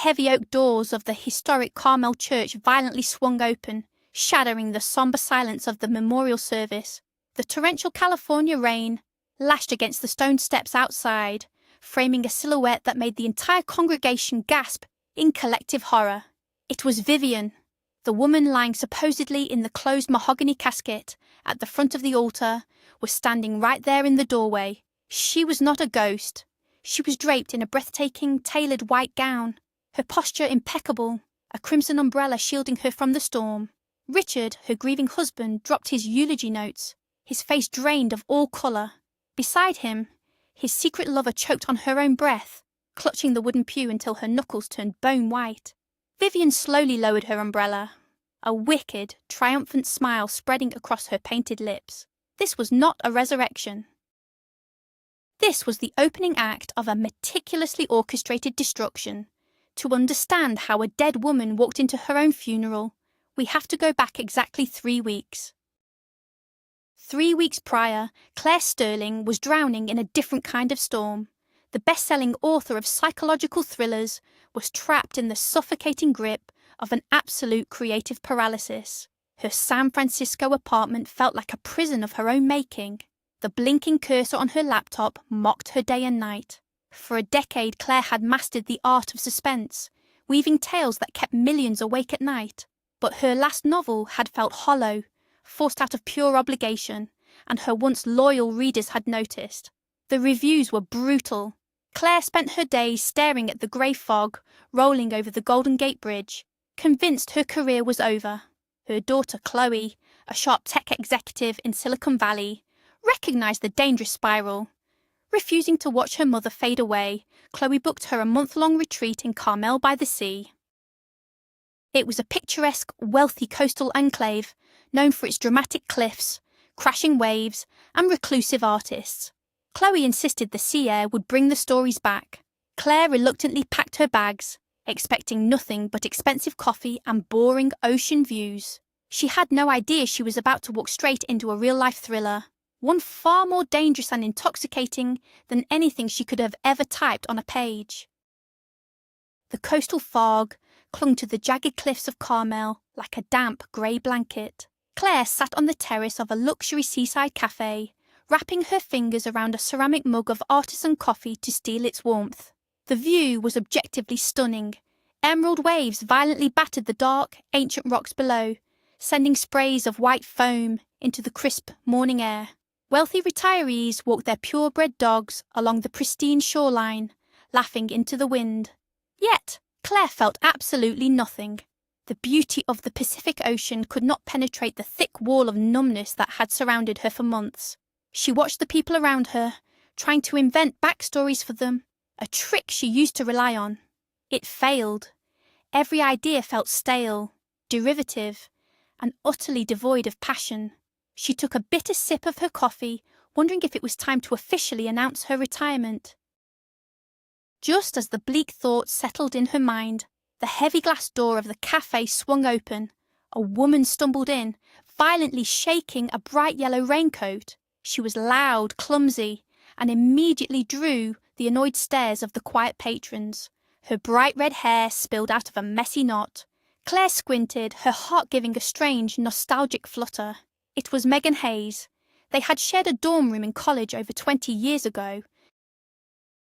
heavy oak doors of the historic Carmel Church violently swung open, shattering the somber silence of the memorial service. The torrential California rain lashed against the stone steps outside, framing a silhouette that made the entire congregation gasp in collective horror. It was Vivian, the woman lying supposedly in the closed mahogany casket at the front of the altar, was standing right there in the doorway. She was not a ghost. She was draped in a breathtaking, tailored white gown, her posture impeccable, a crimson umbrella shielding her from the storm. Richard, her grieving husband, dropped his eulogy notes, his face drained of all colour. Beside him, his secret lover choked on her own breath, clutching the wooden pew until her knuckles turned bone white. Vivian slowly lowered her umbrella, a wicked, triumphant smile spreading across her painted lips. This was not a resurrection. This was the opening act of a meticulously orchestrated destruction. To understand how a dead woman walked into her own funeral, we have to go back exactly 3 weeks. 3 weeks prior, Claire Sterling was drowning in a different kind of storm. The best-selling author of psychological thrillers was trapped in the suffocating grip of an absolute creative paralysis. Her San Francisco apartment felt like a prison of her own making. The blinking cursor on her laptop mocked her day and night. For a decade, Claire had mastered the art of suspense, weaving tales that kept millions awake at night. But her last novel had felt hollow, forced out of pure obligation, and her once loyal readers had noticed. The reviews were brutal. Claire spent her days staring at the grey fog rolling over the Golden Gate Bridge, convinced her career was over. Her daughter Chloe, a sharp tech executive in Silicon Valley, recognised the dangerous spiral. Refusing to watch her mother fade away, Chloe booked her a month-long retreat in Carmel by the Sea. It was a picturesque, wealthy coastal enclave, known for its dramatic cliffs, crashing waves, and reclusive artists. Chloe insisted the sea air would bring the stories back. Claire reluctantly packed her bags, expecting nothing but expensive coffee and boring ocean views. She had no idea she was about to walk straight into a real-life thriller, one far more dangerous and intoxicating than anything she could have ever typed on a page. The coastal fog clung to the jagged cliffs of Carmel like a damp grey blanket. Claire sat on the terrace of a luxury seaside cafe, wrapping her fingers around a ceramic mug of artisan coffee to steal its warmth. The view was objectively stunning. Emerald waves violently battered the dark, ancient rocks below, sending sprays of white foam into the crisp morning air. Wealthy retirees walked their purebred dogs along the pristine shoreline, laughing into the wind. Yet, Claire felt absolutely nothing. The beauty of the Pacific Ocean could not penetrate the thick wall of numbness that had surrounded her for months. She watched the people around her, trying to invent backstories for them, a trick she used to rely on. It failed. Every idea felt stale, derivative, and utterly devoid of passion. She took a bitter sip of her coffee, wondering if it was time to officially announce her retirement. Just as the bleak thoughts settled in her mind, the heavy glass door of the cafe swung open. A woman stumbled in, violently shaking a bright yellow raincoat. She was loud, clumsy, and immediately drew the annoyed stares of the quiet patrons. Her bright red hair spilled out of a messy knot. Claire squinted, her heart giving a strange, nostalgic flutter. It was Megan Hayes. They had shared a dorm room in college over 20 years ago.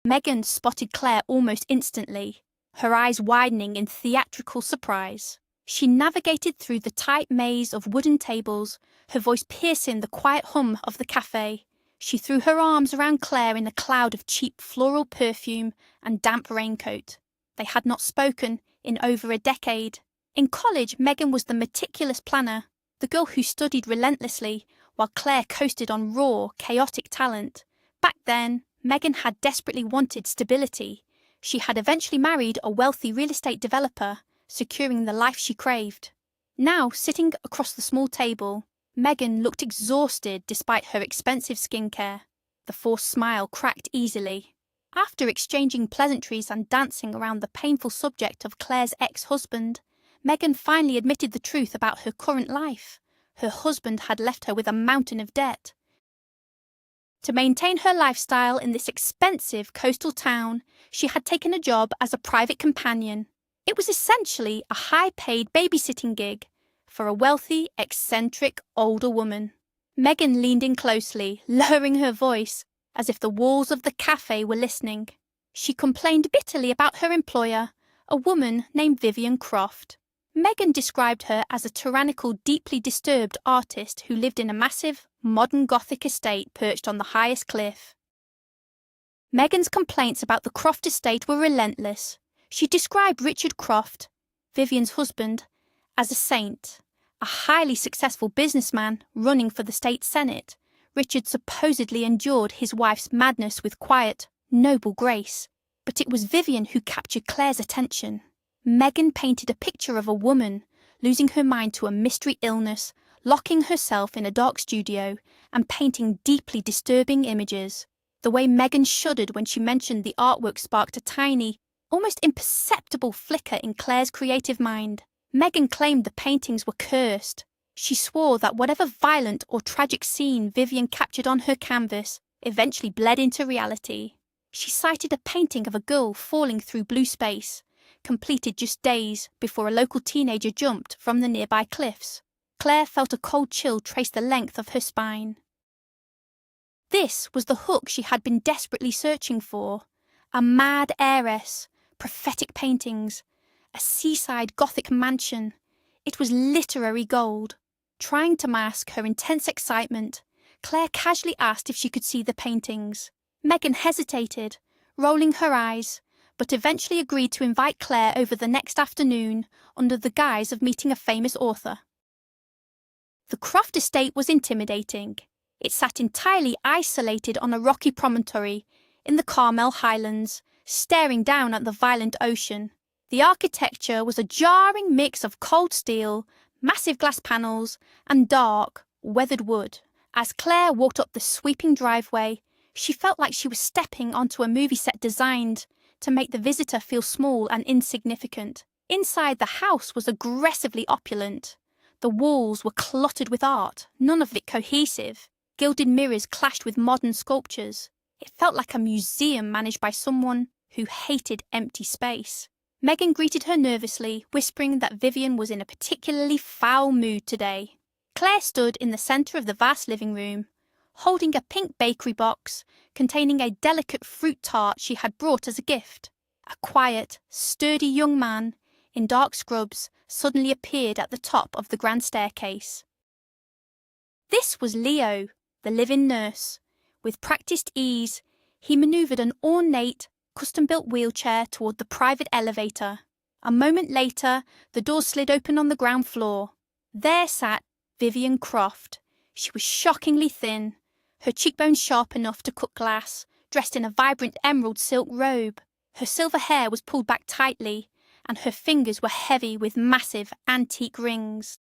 Megan spotted Claire almost instantly, her eyes widening in theatrical surprise. She navigated through the tight maze of wooden tables, her voice piercing the quiet hum of the cafe. She threw her arms around Claire in a cloud of cheap floral perfume and damp raincoat. They had not spoken in over a decade. In college, Megan was the meticulous planner, the girl who studied relentlessly, while Claire coasted on raw, chaotic talent. Back then, Megan had desperately wanted stability. She had eventually married a wealthy real estate developer, securing the life she craved. Now, sitting across the small table, Megan looked exhausted despite her expensive skincare. The forced smile cracked easily. After exchanging pleasantries and dancing around the painful subject of Claire's ex-husband, Megan finally admitted the truth about her current life. Her husband had left her with a mountain of debt. To maintain her lifestyle in this expensive coastal town, she had taken a job as a private companion, It was essentially a high-paid babysitting gig for a wealthy, eccentric, older woman. Megan leaned in closely, lowering her voice, as if the walls of the cafe were listening. She complained bitterly about her employer, a woman named Vivian Croft. Megan described her as a tyrannical, deeply disturbed artist who lived in a massive, modern Gothic estate perched on the highest cliff. Megan's complaints about the Croft estate were relentless. She described Richard Croft, Vivian's husband, as a saint, a highly successful businessman running for the state senate. Richard supposedly endured his wife's madness with quiet, noble grace, but it was Vivian who captured Claire's attention. Megan painted a picture of a woman losing her mind to a mystery illness, locking herself in a dark studio, and painting deeply disturbing images. The way Megan shuddered when she mentioned the artwork sparked a tiny, almost imperceptible flicker in Claire's creative mind. Megan claimed the paintings were cursed. She swore that whatever violent or tragic scene Vivian captured on her canvas eventually bled into reality. She cited a painting of a girl falling through blue space, completed just days before a local teenager jumped from the nearby cliffs. Claire felt a cold chill trace the length of her spine. This was the hook she had been desperately searching for. A mad heiress, prophetic paintings, a seaside Gothic mansion. It was literary gold. Trying to mask her intense excitement, Claire casually asked if she could see the paintings. Megan hesitated, rolling her eyes, but eventually agreed to invite Claire over the next afternoon under the guise of meeting a famous author. The Croft estate was intimidating. It sat entirely isolated on a rocky promontory in the Carmel Highlands, staring down at the violent ocean. The architecture was a jarring mix of cold steel, massive glass panels, and dark, weathered wood. As Claire walked up the sweeping driveway, she felt like she was stepping onto a movie set designed to make the visitor feel small and insignificant. Inside, the house was aggressively opulent. The walls were cluttered with art, none of it cohesive. Gilded mirrors clashed with modern sculptures. It felt like a museum managed by someone who hated empty space. Megan greeted her nervously, whispering that Vivian was in a particularly foul mood today. Claire stood in the centre of the vast living room, holding a pink bakery box containing a delicate fruit tart she had brought as a gift. A quiet, sturdy young man in dark scrubs suddenly appeared at the top of the grand staircase. This was Leo, the live-in nurse. With practiced ease, he manoeuvred an ornate, custom-built wheelchair toward the private elevator. A moment later, the door slid open on the ground floor. There sat Vivian Croft. She was shockingly thin, her cheekbones sharp enough to cut glass, dressed in a vibrant emerald silk robe. Her silver hair was pulled back tightly, and her fingers were heavy with massive antique rings.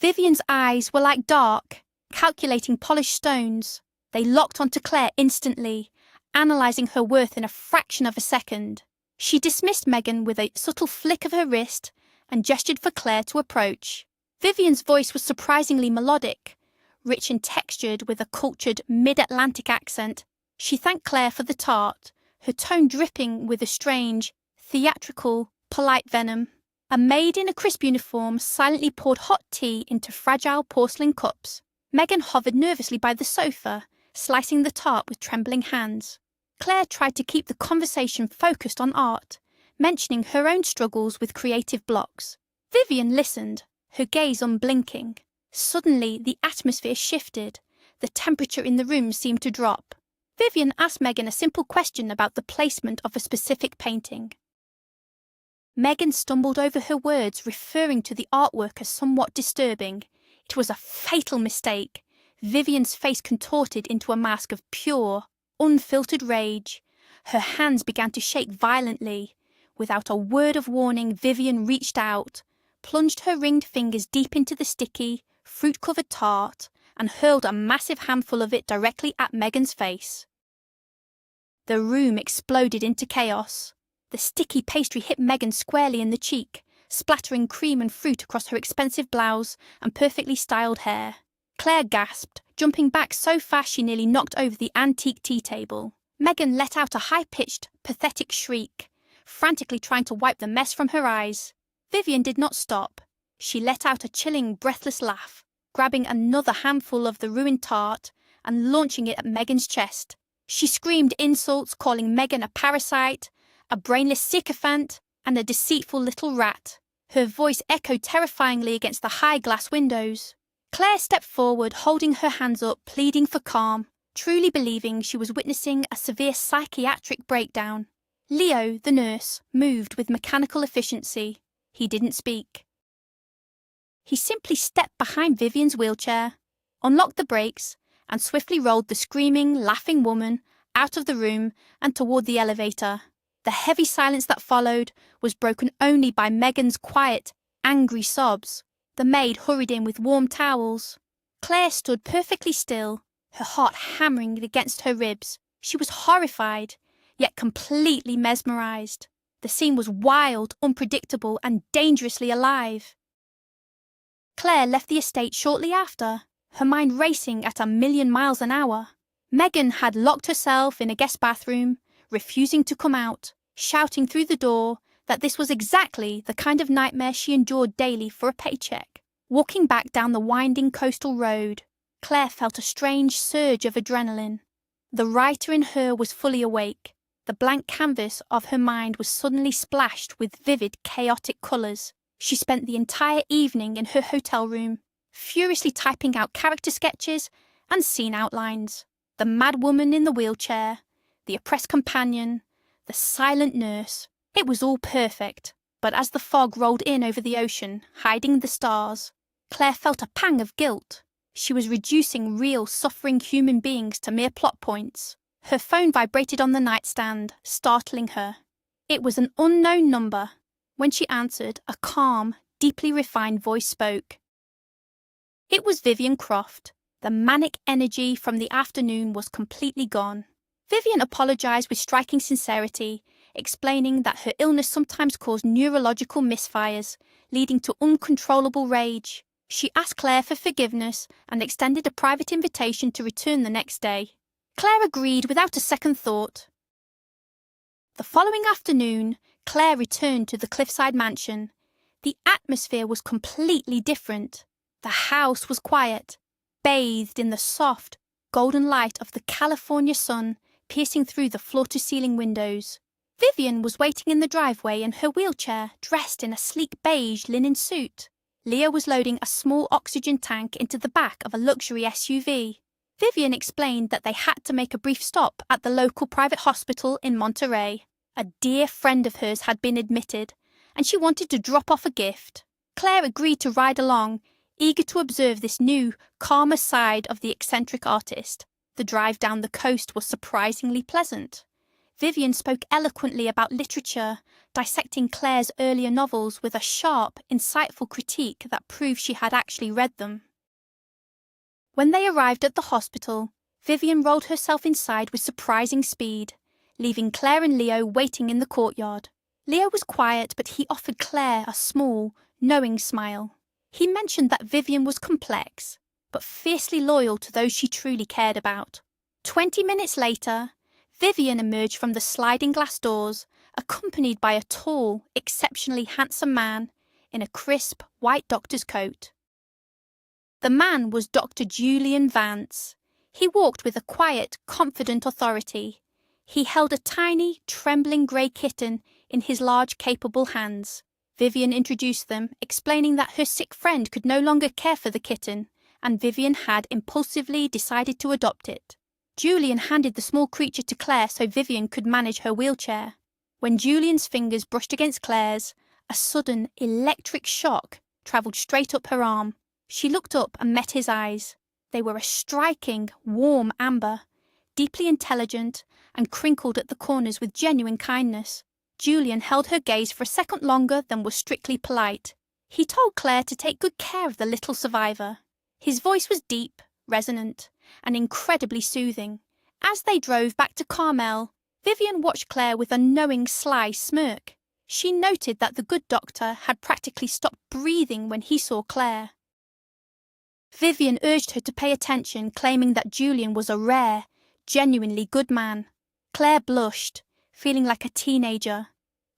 Vivian's eyes were like dark, calculating polished stones. They locked onto Claire instantly, analysing her worth in a fraction of a second. She dismissed Megan with a subtle flick of her wrist and gestured for Claire to approach. Vivian's voice was surprisingly melodic, rich and textured with a cultured mid-Atlantic accent. She thanked Claire for the tart, her tone dripping with a strange, theatrical, polite venom. A maid in a crisp uniform silently poured hot tea into fragile porcelain cups. Megan hovered nervously by the sofa, slicing the tart with trembling hands. Claire tried to keep the conversation focused on art, mentioning her own struggles with creative blocks. Vivian listened, her gaze unblinking. Suddenly, the atmosphere shifted. The temperature in the room seemed to drop. Vivian asked Megan a simple question about the placement of a specific painting. Megan stumbled over her words, referring to the artwork as somewhat disturbing. It was a fatal mistake. Vivian's face contorted into a mask of pure, unfiltered rage. Her hands began to shake violently. Without a word of warning, Vivian reached out, plunged her ringed fingers deep into the sticky, fruit-covered tart, and hurled a massive handful of it directly at Megan's face. The room exploded into chaos. The sticky pastry hit Megan squarely in the cheek, splattering cream and fruit across her expensive blouse and perfectly styled hair. Claire gasped, jumping back so fast she nearly knocked over the antique tea table. Megan let out a high-pitched, pathetic shriek, frantically trying to wipe the mess from her eyes. Vivian did not stop. She let out a chilling, breathless laugh, grabbing another handful of the ruined tart and launching it at Megan's chest. She screamed insults, calling Megan a parasite, a brainless sycophant, and a deceitful little rat. Her voice echoed terrifyingly against the high glass windows. Claire stepped forward, holding her hands up, pleading for calm, truly believing she was witnessing a severe psychiatric breakdown. Leo, the nurse, moved with mechanical efficiency. He didn't speak. He simply stepped behind Vivian's wheelchair, unlocked the brakes, and swiftly rolled the screaming, laughing woman out of the room and toward the elevator. The heavy silence that followed was broken only by Megan's quiet, angry sobs. The maid hurried in with warm towels. Claire stood perfectly still, her heart hammering against her ribs. She was horrified, yet completely mesmerized. The scene was wild, unpredictable, and dangerously alive. Claire left the estate shortly after, her mind racing at 1,000,000 miles an hour. Megan had locked herself in a guest bathroom, refusing to come out, shouting through the door that this was exactly the kind of nightmare she endured daily for a paycheck. Walking back down the winding coastal road, Claire felt a strange surge of adrenaline. The writer in her was fully awake. The blank canvas of her mind was suddenly splashed with vivid, chaotic colours. She spent the entire evening in her hotel room, furiously typing out character sketches and scene outlines. The mad woman in the wheelchair, the oppressed companion, the silent nurse. It was all perfect. But as the fog rolled in over the ocean, hiding the stars, Claire felt a pang of guilt. She was reducing real, suffering human beings to mere plot points. Her phone vibrated on the nightstand, startling her. It was an unknown number. When she answered, a calm, deeply refined voice spoke. It was Vivian Croft. The manic energy from the afternoon was completely gone. Vivian apologized with striking sincerity, explaining that her illness sometimes caused neurological misfires, leading to uncontrollable rage. She asked Claire for forgiveness and extended a private invitation to return the next day. Claire agreed without a second thought. The following afternoon, Claire returned to the cliffside mansion. The atmosphere was completely different. The house was quiet, bathed in the soft, golden light of the California sun piercing through the floor-to-ceiling windows. Vivian was waiting in the driveway in her wheelchair, dressed in a sleek beige linen suit. Leo was loading a small oxygen tank into the back of a luxury SUV. Vivian explained that they had to make a brief stop at the local private hospital in Monterey. A dear friend of hers had been admitted, and she wanted to drop off a gift. Claire agreed to ride along, eager to observe this new, calmer side of the eccentric artist. The drive down the coast was surprisingly pleasant. Vivian spoke eloquently about literature, dissecting Claire's earlier novels with a sharp, insightful critique that proved she had actually read them. When they arrived at the hospital, Vivian rolled herself inside with surprising speed, leaving Claire and Leo waiting in the courtyard. Leo was quiet, but he offered Claire a small, knowing smile. He mentioned that Vivian was complex, but fiercely loyal to those she truly cared about. 20 minutes later, Vivian emerged from the sliding glass doors, accompanied by a tall, exceptionally handsome man in a crisp, white doctor's coat. The man was Dr. Julian Vance. He walked with a quiet, confident authority. He held a tiny, trembling grey kitten in his large, capable hands. Vivian introduced them, explaining that her sick friend could no longer care for the kitten, and Vivian had impulsively decided to adopt it. Julian handed the small creature to Claire so Vivian could manage her wheelchair. When Julian's fingers brushed against Claire's, a sudden, electric shock travelled straight up her arm. She looked up and met his eyes. They were a striking, warm amber, deeply intelligent, and crinkled at the corners with genuine kindness. Julian held her gaze for a second longer than was strictly polite. He told Claire to take good care of the little survivor. His voice was deep, resonant, and incredibly soothing. As they drove back to Carmel, Vivian watched Claire with a knowing, sly smirk. She noted that the good doctor had practically stopped breathing when he saw Claire. Vivian urged her to pay attention, claiming that Julian was a rare, genuinely good man. Claire blushed, feeling like a teenager.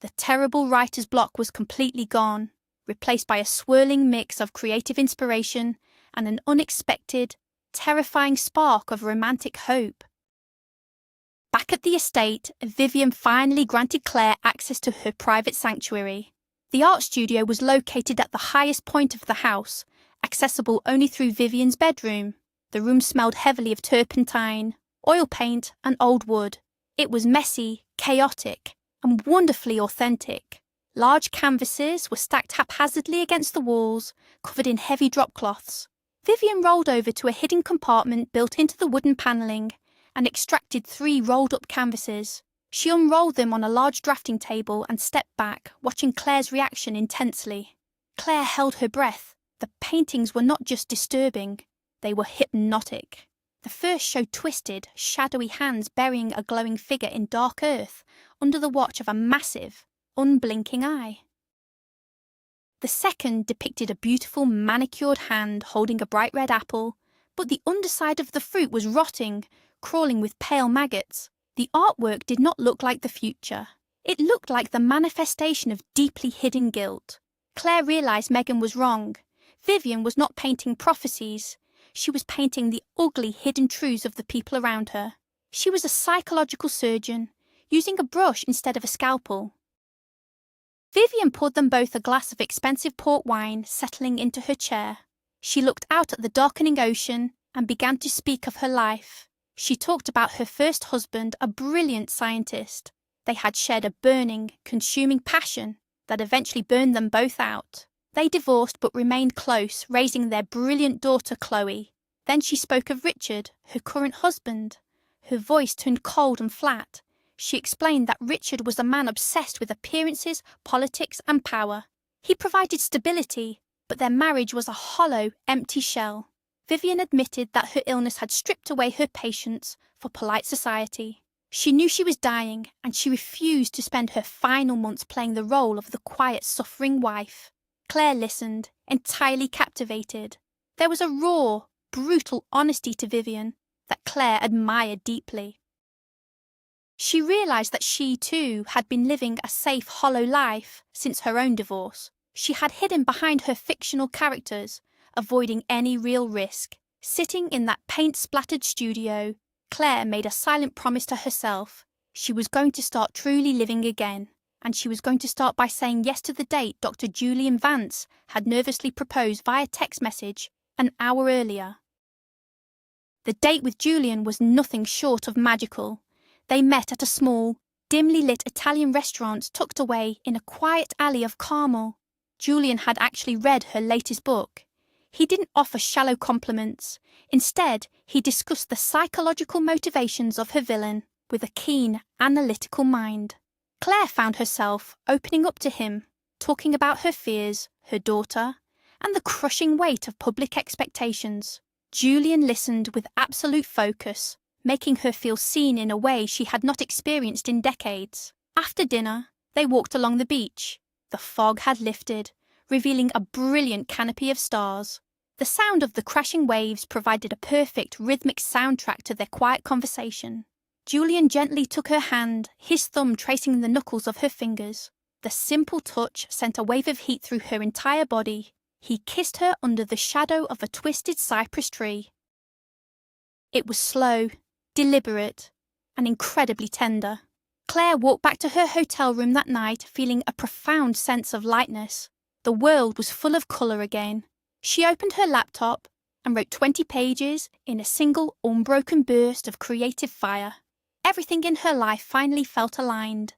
The terrible writer's block was completely gone, replaced by a swirling mix of creative inspiration and an unexpected, terrifying spark of romantic hope. Back at the estate, Vivian finally granted Claire access to her private sanctuary. The art studio was located at the highest point of the house, accessible only through Vivian's bedroom. The room smelled heavily of turpentine, oil paint, and old wood. It was messy, chaotic, and wonderfully authentic. Large canvases were stacked haphazardly against the walls, covered in heavy drop cloths. Vivian rolled over to a hidden compartment built into the wooden panelling and extracted 3 rolled-up canvases. She unrolled them on a large drafting table and stepped back, watching Claire's reaction intensely. Claire held her breath. The paintings were not just disturbing, they were hypnotic. The first showed twisted, shadowy hands burying a glowing figure in dark earth under the watch of a massive, unblinking eye. The second depicted a beautiful manicured hand holding a bright red apple, but the underside of the fruit was rotting, crawling with pale maggots. The artwork did not look like the future. It looked like the manifestation of deeply hidden guilt. Claire realised Megan was wrong. Vivian was not painting prophecies. She was painting the ugly hidden truths of the people around her. She was a psychological surgeon, using a brush instead of a scalpel. Vivian poured them both a glass of expensive port wine, settling into her chair. She looked out at the darkening ocean and began to speak of her life. She talked about her first husband, a brilliant scientist. They had shared a burning, consuming passion that eventually burned them both out. They divorced but remained close, raising their brilliant daughter Chloe. Then she spoke of Richard, her current husband. Her voice turned cold and flat. She explained that Richard was a man obsessed with appearances, politics, and power. He provided stability, but their marriage was a hollow, empty shell. Vivian admitted that her illness had stripped away her patience for polite society. She knew she was dying, and she refused to spend her final months playing the role of the quiet, suffering wife. Claire listened, entirely captivated. There was a raw, brutal honesty to Vivian that Claire admired deeply. She realised that she, too, had been living a safe, hollow life since her own divorce. She had hidden behind her fictional characters, avoiding any real risk. Sitting in that paint-splattered studio, Claire made a silent promise to herself. She was going to start truly living again, and she was going to start by saying yes to the date Dr. Julian Vance had nervously proposed via text message an hour earlier. The date with Julian was nothing short of magical. They met at a small, dimly lit Italian restaurant tucked away in a quiet alley of Carmel. Julian had actually read her latest book. He didn't offer shallow compliments. Instead, he discussed the psychological motivations of her villain with a keen, analytical mind. Claire found herself opening up to him, talking about her fears, her daughter, and the crushing weight of public expectations. Julian listened with absolute focus, making her feel seen in a way she had not experienced in decades. After dinner, they walked along the beach. The fog had lifted, revealing a brilliant canopy of stars. The sound of the crashing waves provided a perfect rhythmic soundtrack to their quiet conversation. Julian gently took her hand, his thumb tracing the knuckles of her fingers. The simple touch sent a wave of heat through her entire body. He kissed her under the shadow of a twisted cypress tree. It was slow, deliberate, and incredibly tender. Claire walked back to her hotel room that night feeling a profound sense of lightness. The world was full of colour again. She opened her laptop and wrote 20 pages in a single unbroken burst of creative fire. Everything in her life finally felt aligned.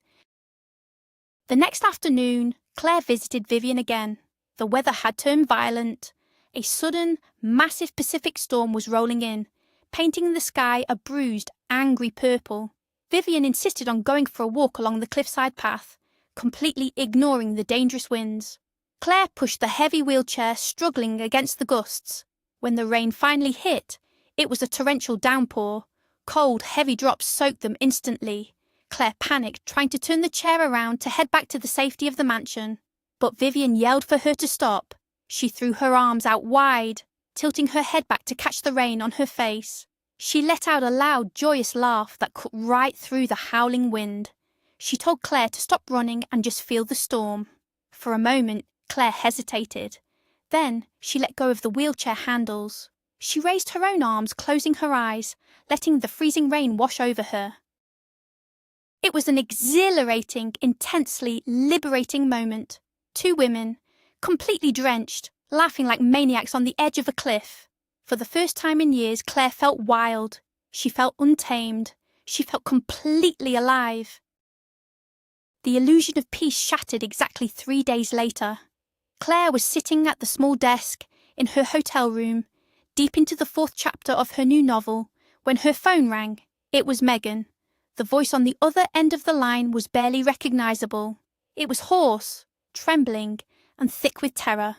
The next afternoon, Claire visited Vivian again. The weather had turned violent. A sudden, massive Pacific storm was rolling in, painting the sky a bruised, angry purple. Vivian insisted on going for a walk along the cliffside path, completely ignoring the dangerous winds. Claire pushed the heavy wheelchair, struggling against the gusts. When the rain finally hit, it was a torrential downpour. Cold, heavy drops soaked them instantly. Claire panicked, trying to turn the chair around to head back to the safety of the mansion. But Vivian yelled for her to stop. She threw her arms out wide, tilting her head back to catch the rain on her face. She let out a loud, joyous laugh that cut right through the howling wind. She told Claire to stop running and just feel the storm. For a moment, Claire hesitated. Then she let go of the wheelchair handles. She raised her own arms, closing her eyes, letting the freezing rain wash over her. It was an exhilarating, intensely liberating moment. Two women, completely drenched, laughing like maniacs on the edge of a cliff. For the first time in years, Claire felt wild. She felt untamed. She felt completely alive. The illusion of peace shattered exactly 3 days later. Claire was sitting at the small desk in her hotel room, deep into the 4th chapter of her new novel, when her phone rang. It was Megan. The voice on the other end of the line was barely recognizable. It was hoarse, trembling, and thick with terror.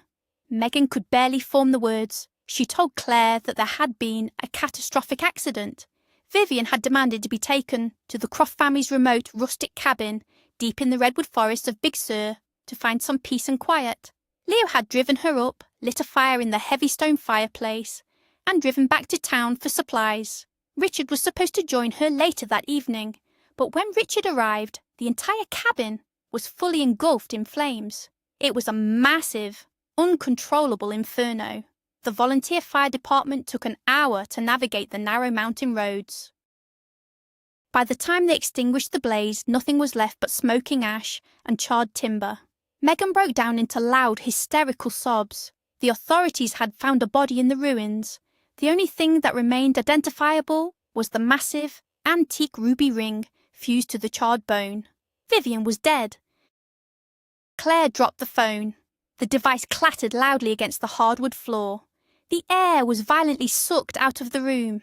Megan could barely form the words. She told Claire that there had been a catastrophic accident. Vivian had demanded to be taken to the Croft family's remote, rustic cabin deep in the redwood forest of Big Sur to find some peace and quiet. Leo had driven her up, lit a fire in the heavy stone fireplace, and driven back to town for supplies. Richard was supposed to join her later that evening, but when Richard arrived, the entire cabin was fully engulfed in flames. It was a massive, uncontrollable inferno. The volunteer fire department took an hour to navigate the narrow mountain roads. By the time they extinguished the blaze, nothing was left but smoking ash and charred timber. Megan broke down into loud, hysterical sobs. The authorities had found a body in the ruins. The only thing that remained identifiable was the massive, antique ruby ring fused to the charred bone. Vivian was dead. Claire dropped the phone. The device clattered loudly against the hardwood floor. The air was violently sucked out of the room.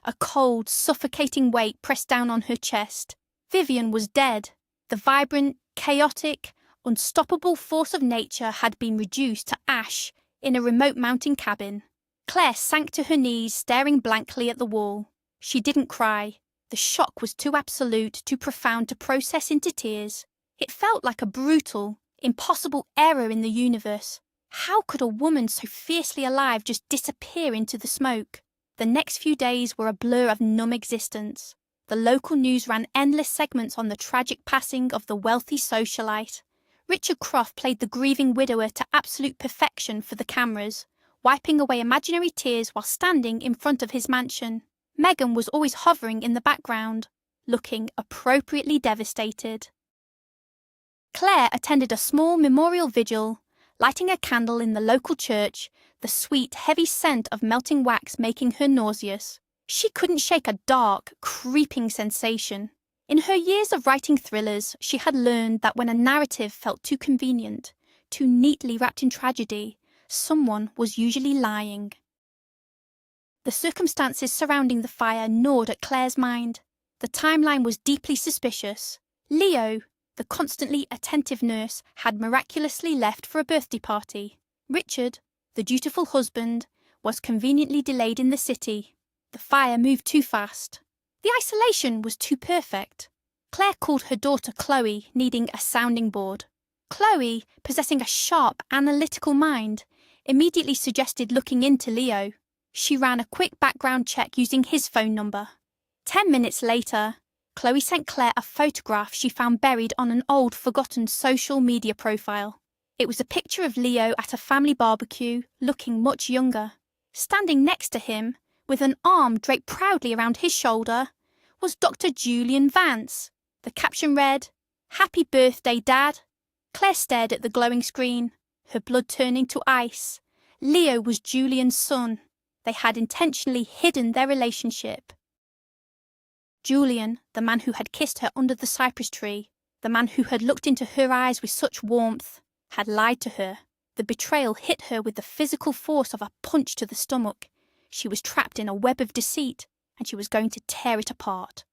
A cold, suffocating weight pressed down on her chest. Vivian was dead. The vibrant, chaotic, unstoppable force of nature had been reduced to ash in a remote mountain cabin. Claire sank to her knees, staring blankly at the wall. She didn't cry. The shock was too absolute, too profound to process into tears. It felt like a brutal, impossible error in the universe. How could a woman so fiercely alive just disappear into the smoke? The next few days were a blur of numb existence. The local news ran endless segments on the tragic passing of the wealthy socialite. Richard Croft played the grieving widower to absolute perfection for the cameras, wiping away imaginary tears while standing in front of his mansion. Megan was always hovering in the background, looking appropriately devastated. Claire attended a small memorial vigil, lighting a candle in the local church, the sweet, heavy scent of melting wax making her nauseous. She couldn't shake a dark, creeping sensation. In her years of writing thrillers, she had learned that when a narrative felt too convenient, too neatly wrapped in tragedy, someone was usually lying. The circumstances surrounding the fire gnawed at Claire's mind. The timeline was deeply suspicious. Leo, the constantly attentive nurse, had miraculously left for a birthday party. Richard, the dutiful husband, was conveniently delayed in the city. The fire moved too fast. The isolation was too perfect. Claire called her daughter Chloe, needing a sounding board. Chloe, possessing a sharp, analytical mind, immediately suggested looking into Leo. She ran a quick background check using his phone number. 10 minutes later, Chloe sent Claire a photograph she found buried on an old, forgotten social media profile. It was a picture of Leo at a family barbecue, looking much younger. Standing next to him, with an arm draped proudly around his shoulder, was Dr. Julian Vance. The caption read, "Happy birthday, Dad." Claire stared at the glowing screen, her blood turning to ice. Leo was Julian's son. They had intentionally hidden their relationship. Julian, the man who had kissed her under the cypress tree, the man who had looked into her eyes with such warmth, had lied to her. The betrayal hit her with the physical force of a punch to the stomach. She was trapped in a web of deceit, and she was going to tear it apart.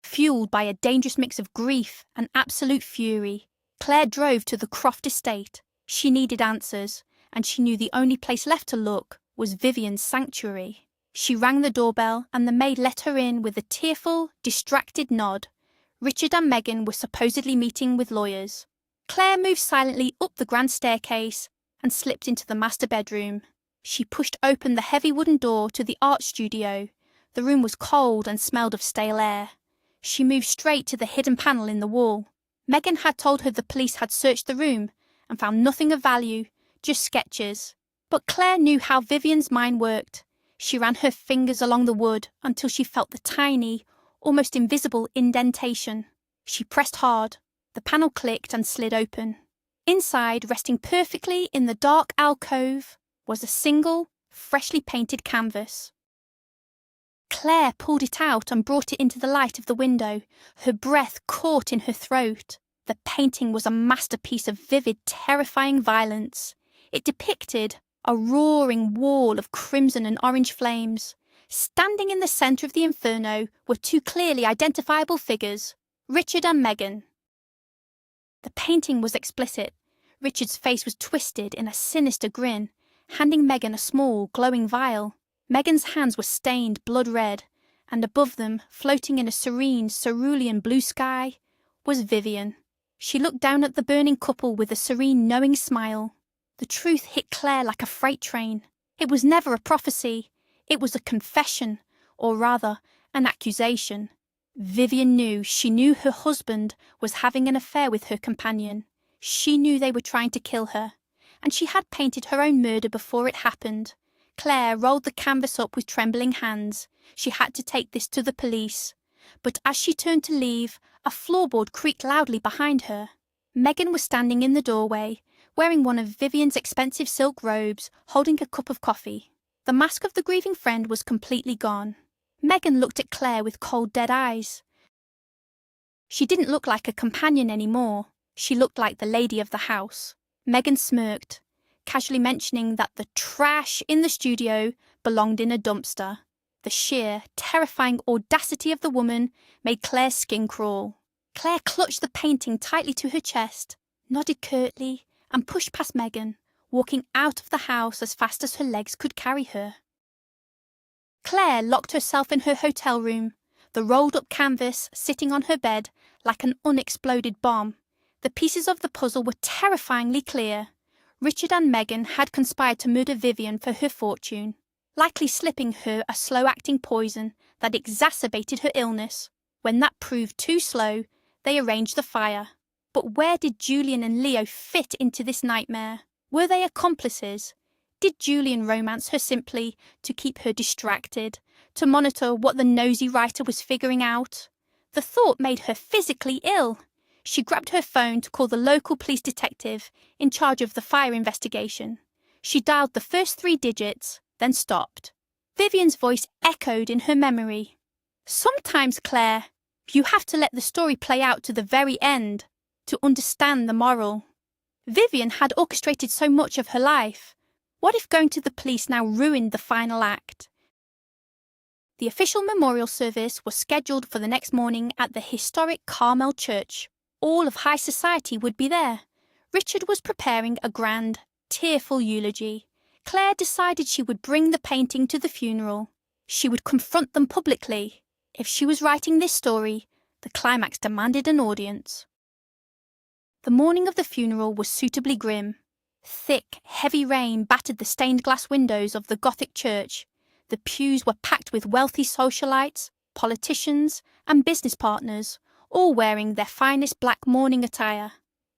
Fueled by a dangerous mix of grief and absolute fury, Claire drove to the Croft estate. She needed answers, and she knew the only place left to look was Vivian's sanctuary. She rang the doorbell, and the maid let her in with a tearful, distracted nod. Richard and Megan were supposedly meeting with lawyers. Claire moved silently up the grand staircase and slipped into the master bedroom. She pushed open the heavy wooden door to the art studio. The room was cold and smelled of stale air. She moved straight to the hidden panel in the wall. Megan had told her the police had searched the room and found nothing of value, just sketches. But Claire knew how Vivian's mind worked. She ran her fingers along the wood until she felt the tiny, almost invisible indentation. She pressed hard. The panel clicked and slid open. Inside, resting perfectly in the dark alcove, was a single, freshly painted canvas. Claire pulled it out and brought it into the light of the window, her breath caught in her throat. The painting was a masterpiece of vivid, terrifying violence. It depicted a roaring wall of crimson and orange flames. Standing in the centre of the inferno were two clearly identifiable figures, Richard and Megan. The painting was explicit. Richard's face was twisted in a sinister grin, handing Megan a small, glowing vial. Megan's hands were stained blood red, and above them, floating in a serene, cerulean blue sky, was Vivian. She looked down at the burning couple with a serene, knowing smile. The truth hit Claire like a freight train. It was never a prophecy. It was a confession, or rather, an accusation. Vivian knew. She knew her husband was having an affair with her companion. She knew they were trying to kill her, and she had painted her own murder before it happened. Claire rolled the canvas up with trembling hands. She had to take this to the police. But as she turned to leave, a floorboard creaked loudly behind her. Megan was standing in the doorway, wearing one of Vivian's expensive silk robes, holding a cup of coffee. The mask of the grieving friend was completely gone. Megan looked at Claire with cold, dead eyes. She didn't look like a companion anymore. She looked like the lady of the house. Megan smirked, casually mentioning that the trash in the studio belonged in a dumpster. The sheer, terrifying audacity of the woman made Claire's skin crawl. Claire clutched the painting tightly to her chest, nodded curtly, and pushed past Megan, walking out of the house as fast as her legs could carry her. Claire locked herself in her hotel room, the rolled-up canvas sitting on her bed like an unexploded bomb. The pieces of the puzzle were terrifyingly clear. Richard and Megan had conspired to murder Vivian for her fortune, likely slipping her a slow-acting poison that exacerbated her illness. When that proved too slow, they arranged the fire. But where did Julian and Leo fit into this nightmare? Were they accomplices? Did Julian romance her simply to keep her distracted, to monitor what the nosy writer was figuring out? The thought made her physically ill. She grabbed her phone to call the local police detective in charge of the fire investigation. She dialed the first 3 digits, then stopped. Vivian's voice echoed in her memory. "Sometimes, Claire, you have to let the story play out to the very end to understand the moral." Vivian had orchestrated so much of her life. What if going to the police now ruined the final act? The official memorial service was scheduled for the next morning at the historic Carmel Church. All of high society would be there. Richard was preparing a grand, tearful eulogy. Claire decided she would bring the painting to the funeral. She would confront them publicly. If she was writing this story, the climax demanded an audience. The morning of the funeral was suitably grim. Thick, heavy rain battered the stained glass windows of the Gothic church. The pews were packed with wealthy socialites, politicians, and business partners, all wearing their finest black mourning attire.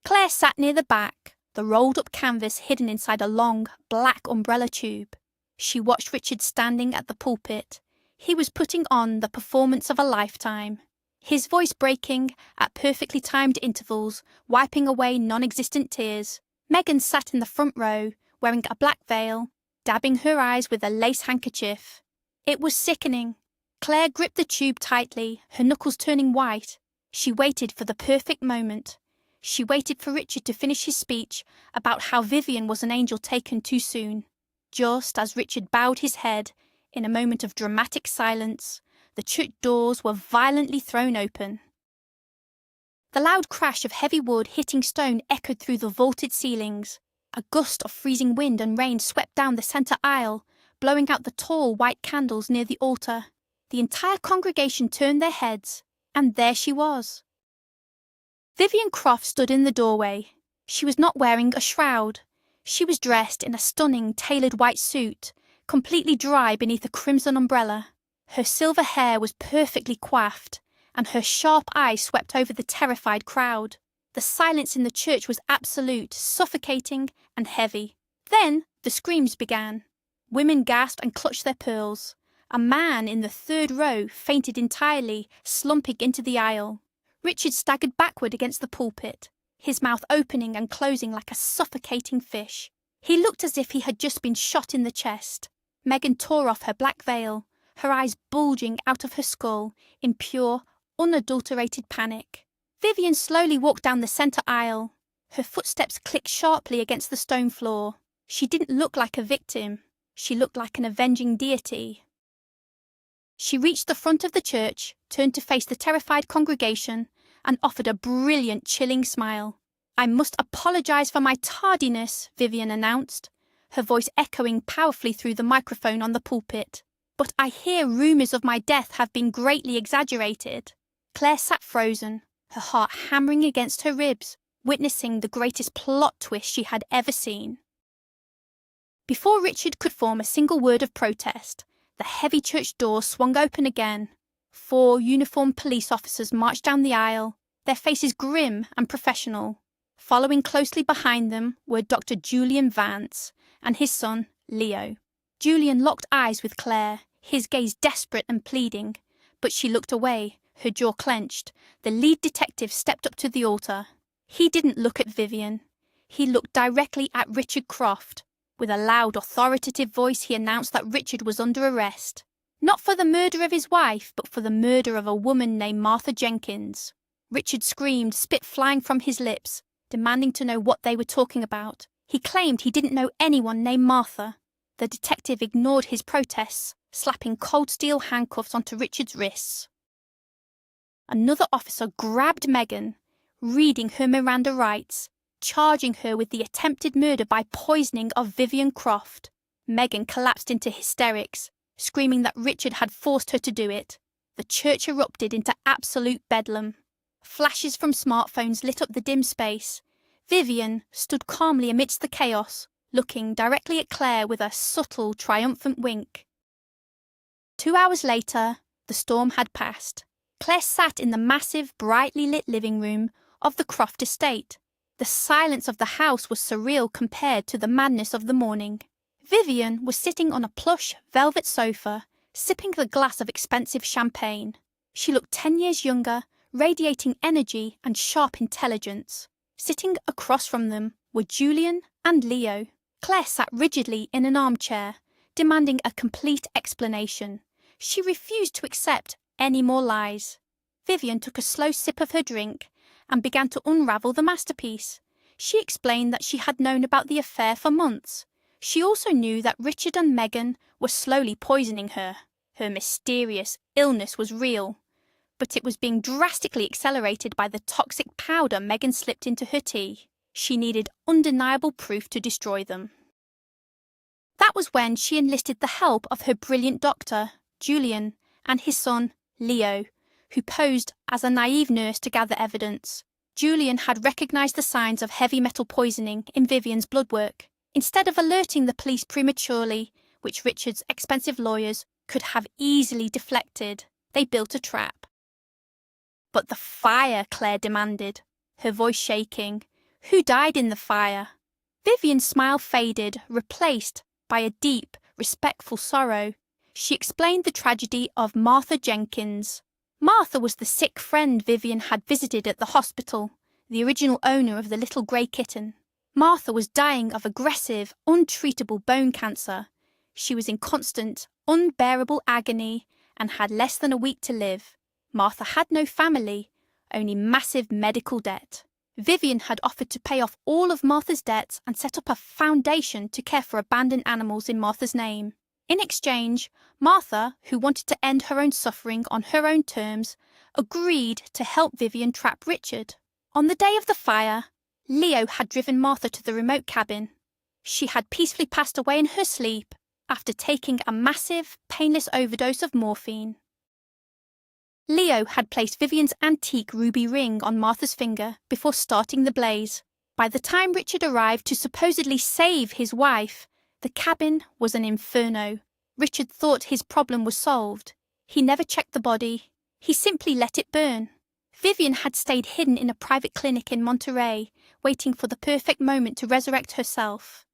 Claire sat near the back, the rolled-up canvas hidden inside a long, black umbrella tube. She watched Richard standing at the pulpit. He was putting on the performance of a lifetime. His voice breaking at perfectly timed intervals, wiping away non-existent tears. Megan sat in the front row, wearing a black veil, dabbing her eyes with a lace handkerchief. It was sickening. Claire gripped the tube tightly, her knuckles turning white. She waited for the perfect moment. She waited for Richard to finish his speech about how Vivian was an angel taken too soon. Just as Richard bowed his head, in a moment of dramatic silence, the church doors were violently thrown open. The loud crash of heavy wood hitting stone echoed through the vaulted ceilings. A gust of freezing wind and rain swept down the centre aisle, blowing out the tall white candles near the altar. The entire congregation turned their heads, and there she was. Vivian Croft stood in the doorway. She was not wearing a shroud. She was dressed in a stunning tailored white suit, completely dry beneath a crimson umbrella. Her silver hair was perfectly coiffed, and her sharp eyes swept over the terrified crowd. The silence in the church was absolute, suffocating, and heavy. Then the screams began. Women gasped and clutched their pearls. A man in the third row fainted entirely, slumping into the aisle. Richard staggered backward against the pulpit, his mouth opening and closing like a suffocating fish. He looked as if he had just been shot in the chest. Megan tore off her black veil, her eyes bulging out of her skull in pure, unadulterated panic. Vivian slowly walked down the centre aisle. Her footsteps clicked sharply against the stone floor. She didn't look like a victim. She looked like an avenging deity. She reached the front of the church, turned to face the terrified congregation, and offered a brilliant, chilling smile. "I must apologise for my tardiness," Vivian announced, her voice echoing powerfully through the microphone on the pulpit. "But I hear rumours of my death have been greatly exaggerated." Claire sat frozen, her heart hammering against her ribs, witnessing the greatest plot twist she had ever seen. Before Richard could form a single word of protest, the heavy church doors swung open again. 4 uniformed police officers marched down the aisle, their faces grim and professional. Following closely behind them were Dr. Julian Vance and his son, Leo. Julian locked eyes with Claire, his gaze desperate and pleading, but she looked away, her jaw clenched. The lead detective stepped up to the altar. He didn't look at Vivian. He looked directly at Richard Croft. With a loud, authoritative voice, he announced that Richard was under arrest. Not for the murder of his wife, but for the murder of a woman named Martha Jenkins. Richard screamed, spit flying from his lips, demanding to know what they were talking about. He claimed he didn't know anyone named Martha. The detective ignored his protests, slapping cold steel handcuffs onto Richard's wrists. Another officer grabbed Megan, reading her Miranda rights, charging her with the attempted murder by poisoning of Vivian Croft. Megan collapsed into hysterics, screaming that Richard had forced her to do it. The church erupted into absolute bedlam. Flashes from smartphones lit up the dim space. Vivian stood calmly amidst the chaos, looking directly at Claire with a subtle, triumphant wink. 2 hours later, the storm had passed. Claire sat in the massive, brightly lit living room of the Croft estate. The silence of the house was surreal compared to the madness of the morning. Vivian was sitting on a plush, velvet sofa, sipping a glass of expensive champagne. She looked 10 years younger, radiating energy and sharp intelligence. Sitting across from them were Julian and Leo. Claire sat rigidly in an armchair, demanding a complete explanation. She refused to accept any more lies. Vivian took a slow sip of her drink and began to unravel the masterpiece. She explained that she had known about the affair for months. She also knew that Richard and Megan were slowly poisoning her. Her mysterious illness was real, but it was being drastically accelerated by the toxic powder Megan slipped into her tea. She needed undeniable proof to destroy them. That was when she enlisted the help of her brilliant doctor, Julian, and his son, Leo, who posed as a naive nurse to gather evidence. Julian had recognised the signs of heavy metal poisoning in Vivian's blood work. Instead of alerting the police prematurely, which Richard's expensive lawyers could have easily deflected, they built a trap. "But the fire," Claire demanded, her voice shaking. "Who died in the fire?" Vivian's smile faded, replaced by a deep, respectful sorrow. She explained the tragedy of Martha Jenkins. Martha was the sick friend Vivian had visited at the hospital, the original owner of the little grey kitten. Martha was dying of aggressive, untreatable bone cancer. She was in constant, unbearable agony and had less than a week to live. Martha had no family, only massive medical debt. Vivian had offered to pay off all of Martha's debts and set up a foundation to care for abandoned animals in Martha's name. In exchange, Martha, who wanted to end her own suffering on her own terms, agreed to help Vivian trap Richard. On the day of the fire, Leo had driven Martha to the remote cabin. She had peacefully passed away in her sleep after taking a massive, painless overdose of morphine. Leo had placed Vivian's antique ruby ring on Martha's finger before starting the blaze. By the time Richard arrived to supposedly save his wife, the cabin was an inferno. Richard thought his problem was solved. He never checked the body. He simply let it burn. Vivian had stayed hidden in a private clinic in Monterey, waiting for the perfect moment to resurrect herself.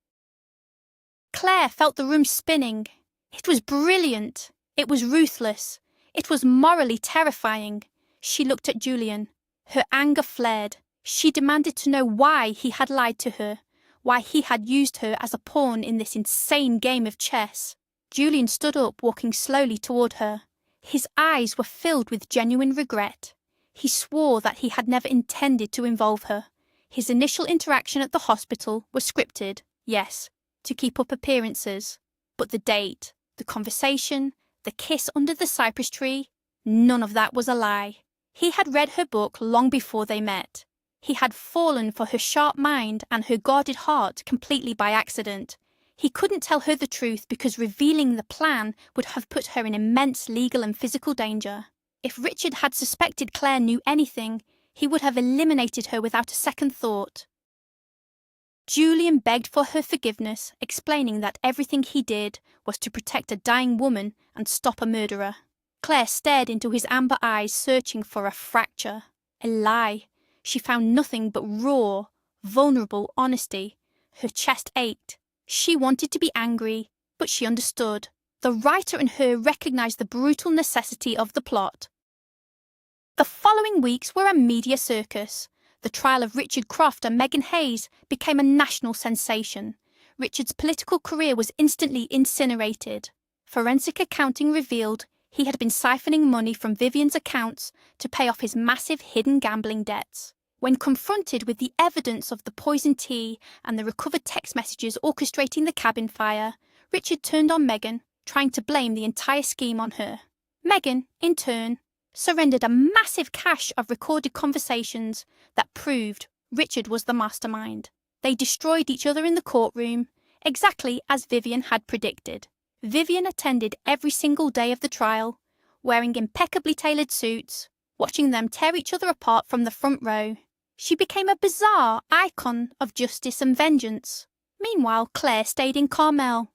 Claire felt the room spinning. It was brilliant. It was ruthless. It was morally terrifying. She looked at Julian. Her anger flared. She demanded to know why he had lied to her, why he had used her as a pawn in this insane game of chess. Julian stood up, walking slowly toward her. His eyes were filled with genuine regret. He swore that he had never intended to involve her. His initial interaction at the hospital was scripted, yes, to keep up appearances. But the date, the conversation, the kiss under the cypress tree, none of that was a lie. He had read her book long before they met. He had fallen for her sharp mind and her guarded heart completely by accident. He couldn't tell her the truth because revealing the plan would have put her in immense legal and physical danger. If Richard had suspected Claire knew anything, he would have eliminated her without a second thought. Julian begged for her forgiveness, explaining that everything he did was to protect a dying woman and stop a murderer. Claire stared into his amber eyes, searching for a fracture, a lie. She found nothing but raw, vulnerable honesty. Her chest ached. She wanted to be angry, but she understood. The writer in her recognized the brutal necessity of the plot. The following weeks were a media circus. The trial of Richard Croft and Megan Hayes became a national sensation. Richard's political career was instantly incinerated. Forensic accounting revealed he had been siphoning money from Vivian's accounts to pay off his massive hidden gambling debts. When confronted with the evidence of the poisoned tea and the recovered text messages orchestrating the cabin fire, Richard turned on Megan, trying to blame the entire scheme on her. Megan, in turn, surrendered a massive cache of recorded conversations that proved Richard was the mastermind. They destroyed each other in the courtroom, exactly as Vivian had predicted. Vivian attended every single day of the trial, wearing impeccably tailored suits, watching them tear each other apart from the front row. She became a bizarre icon of justice and vengeance. Meanwhile, Claire stayed in Carmel.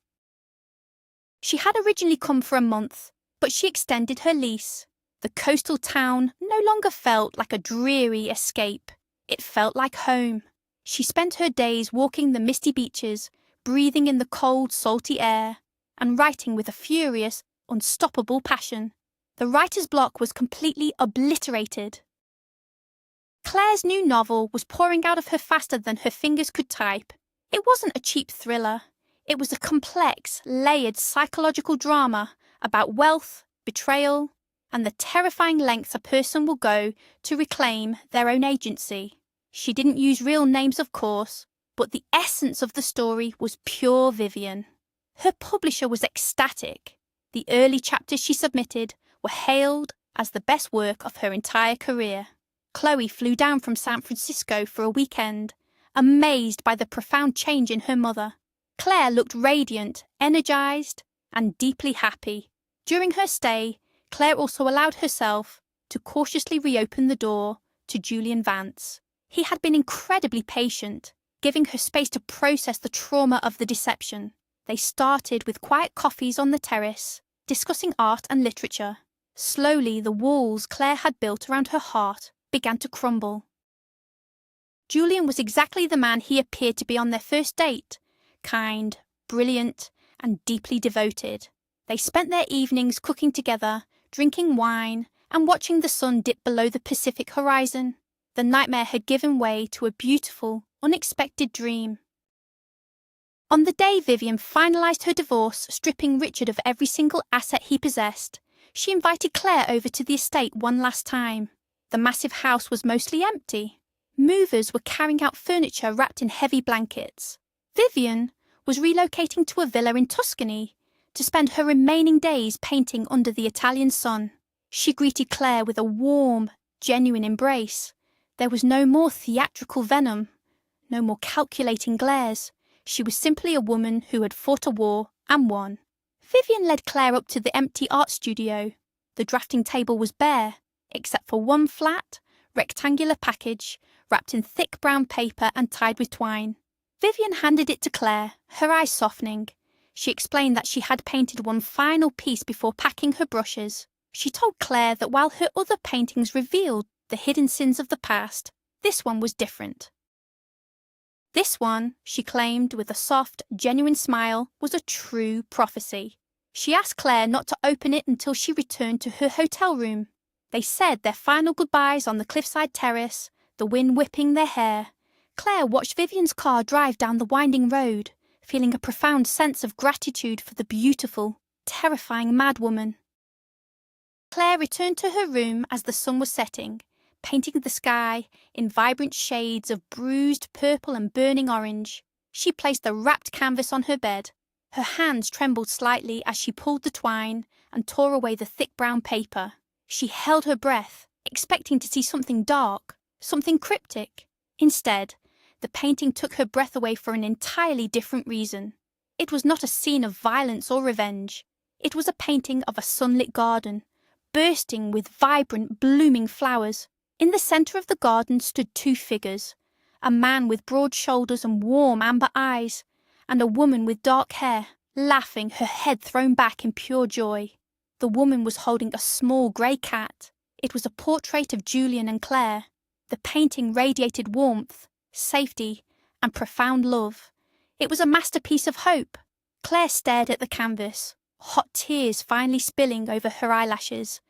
She had originally come for a month, but she extended her lease. The coastal town no longer felt like a dreary escape. It felt like home. She spent her days walking the misty beaches, breathing in the cold, salty air, and writing with a furious, unstoppable passion. The writer's block was completely obliterated. Claire's new novel was pouring out of her faster than her fingers could type. It wasn't a cheap thriller. It was a complex, layered psychological drama about wealth, betrayal, and the terrifying lengths a person will go to reclaim their own agency. She didn't use real names, of course, but the essence of the story was pure Vivian. Her publisher was ecstatic. The early chapters she submitted were hailed as the best work of her entire career. Chloe flew down from San Francisco for a weekend, amazed by the profound change in her mother. Claire looked radiant, energized, and deeply happy. During her stay, Claire also allowed herself to cautiously reopen the door to Julian Vance. He had been incredibly patient, giving her space to process the trauma of the deception. They started with quiet coffees on the terrace, discussing art and literature. Slowly, the walls Claire had built around her heart began to crumble. Julian was exactly the man he appeared to be on their first date, kind, brilliant, and deeply devoted. They spent their evenings cooking together, drinking wine, and watching the sun dip below the Pacific horizon. The nightmare had given way to a beautiful, unexpected dream. On the day Vivian finalised her divorce, stripping Richard of every single asset he possessed, she invited Claire over to the estate one last time. The massive house was mostly empty. Movers were carrying out furniture wrapped in heavy blankets. Vivian was relocating to a villa in Tuscany to spend her remaining days painting under the Italian sun. She greeted Claire with a warm, genuine embrace. There was no more theatrical venom, no more calculating glares. She was simply a woman who had fought a war and won. Vivian led Claire up to the empty art studio. The drafting table was bare, except for one flat, rectangular package wrapped in thick brown paper and tied with twine. Vivian handed it to Claire, her eyes softening. She explained that she had painted one final piece before packing her brushes. She told Claire that while her other paintings revealed the hidden sins of the past, this one was different. This one, she claimed with a soft, genuine smile, was a true prophecy. She asked Claire not to open it until she returned to her hotel room. They said their final goodbyes on the cliffside terrace, the wind whipping their hair. Claire watched Vivian's car drive down the winding road, feeling a profound sense of gratitude for the beautiful, terrifying madwoman. Claire returned to her room as the sun was setting, painting the sky in vibrant shades of bruised purple and burning orange. She placed the wrapped canvas on her bed. Her hands trembled slightly as she pulled the twine and tore away the thick brown paper. She held her breath, expecting to see something dark, something cryptic. Instead, the painting took her breath away for an entirely different reason. It was not a scene of violence or revenge. It was a painting of a sunlit garden, bursting with vibrant, blooming flowers. In the centre of the garden stood two figures, a man with broad shoulders and warm amber eyes, and a woman with dark hair, laughing, her head thrown back in pure joy. The woman was holding a small grey cat. It was a portrait of Julian and Claire. The painting radiated warmth, safety, and profound love. It was a masterpiece of hope. Claire stared at the canvas, hot tears finally spilling over her eyelashes.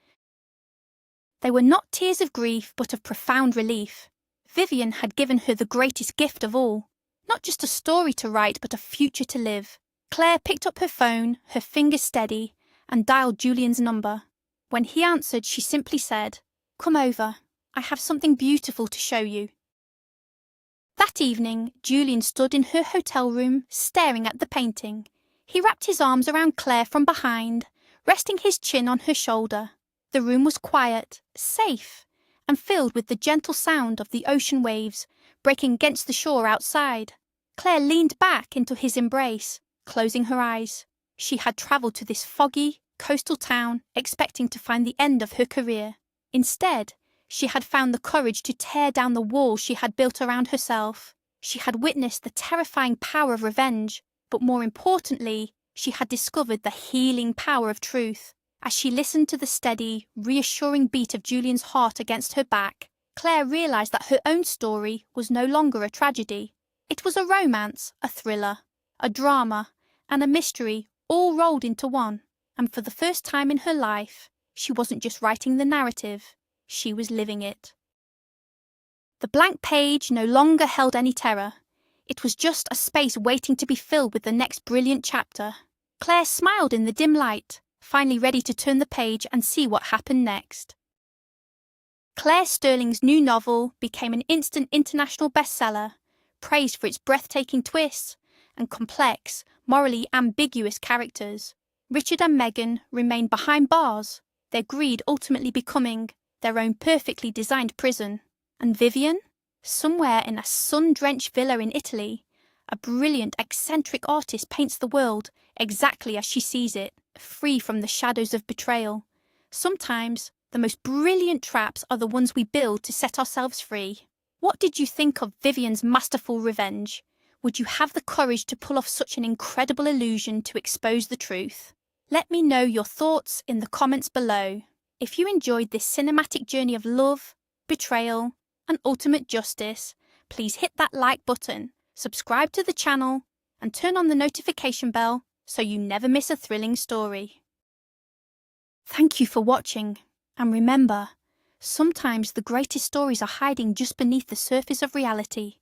They were not tears of grief, but of profound relief. Vivian had given her the greatest gift of all, not just a story to write, but a future to live. Claire picked up her phone, her fingers steady, and dialed Julian's number. When he answered, she simply said, "Come over. I have something beautiful to show you." That evening, Julian stood in her hotel room, staring at the painting. He wrapped his arms around Claire from behind, resting his chin on her shoulder. The room was quiet, safe, and filled with the gentle sound of the ocean waves breaking against the shore outside. Claire leaned back into his embrace, closing her eyes. She had travelled to this foggy, coastal town expecting to find the end of her career. Instead, she had found the courage to tear down the walls she had built around herself. She had witnessed the terrifying power of revenge, but more importantly, she had discovered the healing power of truth. As she listened to the steady, reassuring beat of Julian's heart against her back, Claire realised that her own story was no longer a tragedy. It was a romance, a thriller, a drama, and a mystery all rolled into one. And for the first time in her life, she wasn't just writing the narrative, she was living it. The blank page no longer held any terror. It was just a space waiting to be filled with the next brilliant chapter. Claire smiled in the dim light, finally ready to turn the page and see what happened next. Claire Sterling's new novel became an instant international bestseller, praised for its breathtaking twists and complex, morally ambiguous characters. Richard and Meghan remained behind bars, their greed ultimately becoming their own perfectly designed prison. And Vivian? Somewhere in a sun-drenched villa in Italy, a brilliant, eccentric artist paints the world exactly as she sees it, free from the shadows of betrayal. Sometimes, the most brilliant traps are the ones we build to set ourselves free. What did you think of Vivian's masterful revenge? Would you have the courage to pull off such an incredible illusion to expose the truth? Let me know your thoughts in the comments below. If you enjoyed this cinematic journey of love, betrayal, and ultimate justice, please hit that like button, subscribe to the channel, and turn on the notification bell so you never miss a thrilling story. Thank you for watching, and remember, sometimes the greatest stories are hiding just beneath the surface of reality.